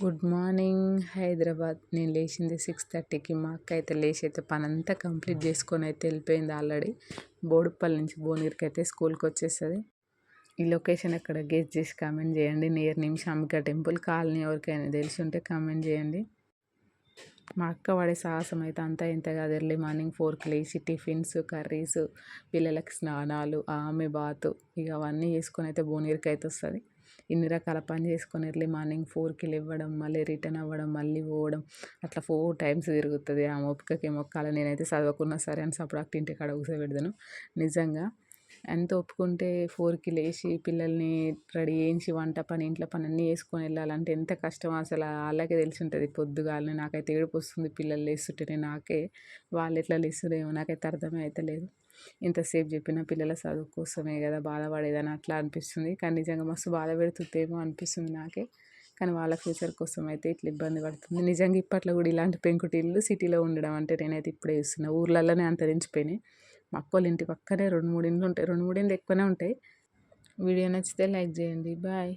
Good morning Hyderabad. నేను లేచింది 6:30కి. మా అక్క అయితే లేచి అయితే పనంతా కంప్లీట్ చేసుకొని అయితే వెళ్ళిపోయింది ఆల్రెడీ. బోడుప్పల్ నుంచి భువనగిరికి అయితే స్కూల్కి వచ్చేస్తుంది. ఈ లొకేషన్ ఎక్కడ గెస్ చేసి కామెంట్ చేయండి. Near Nimishambika temple colony. ఎవరికైనా తెలిసి ఉంటే కామెంట్ చేయండి. మా అక్క వాడే సాహసం అయితే అంతా ఇంత కాదు. ఎర్లీ మార్నింగ్ 4కి లేచి టిఫిన్స్, కర్రీస్, పిల్లలకి స్నానాలు, ఆమె బాతు, ఇక అవన్నీ చేసుకొని అయితే భువనగిరికి అయితే వస్తుంది. ఇన్ని రకాల పని చేసుకొని ఎర్లీ మార్నింగ్ 4కి లేవడం, మళ్ళీ రిటర్న్ అవ్వడం, మళ్ళీ పోవడం, అట్లా 4 టైమ్స్ తిరుగుతుంది. ఆ ఓపికకి మొక్కాల. నేనైతే చదవకున్నా సరే అని సపడాక్టి ఇంటికాడ కూర్చోబెడతాను. నిజంగా ఎంత ఒప్పుకుంటే 4కి లేచి పిల్లల్ని రెడీ చేయించి వంట పని, ఇంట్లో పని అన్నీ చేసుకొని వెళ్ళాలంటే ఎంత కష్టమో అసలు వాళ్ళకే తెలిసి ఉంటుంది. పొద్దుగాలనే నాకైతే ఏడుపు వస్తుంది పిల్లలు లేస్తుంటేనే. నాకే వాళ్ళు ఎట్లా లేస్తురేమో నాకైతే అర్థమే అవుతలేదు. ఇంతసేపు చెప్పిన పిల్లల చదువు కోసమే కదా బాధపడేదని అట్లా అనిపిస్తుంది. కానీ నిజంగా మస్తు బాధ పెడుతుందేమో అనిపిస్తుంది నాకే. కానీ వాళ్ళ ఫ్యూచర్ కోసం అయితే ఇట్లా ఇబ్బంది పడుతుంది. నిజంగా ఇప్పట్లో కూడా ఇలాంటి పెంకుటిల్లు సిటీలో ఉండడం అంటే నేనైతే ఇప్పుడే చూస్తున్నా. ఊర్లలోనే అంతరించిపోయినాయి. మా అక్కోళ్ళ ఇంటి పక్కనే 2, 3 ఇండ్లు ఉంటాయి. 2, 3 ఇండ్లు ఎక్కువనే ఉంటాయి. వీడియో నచ్చితే లైక్ చేయండి. బాయ్.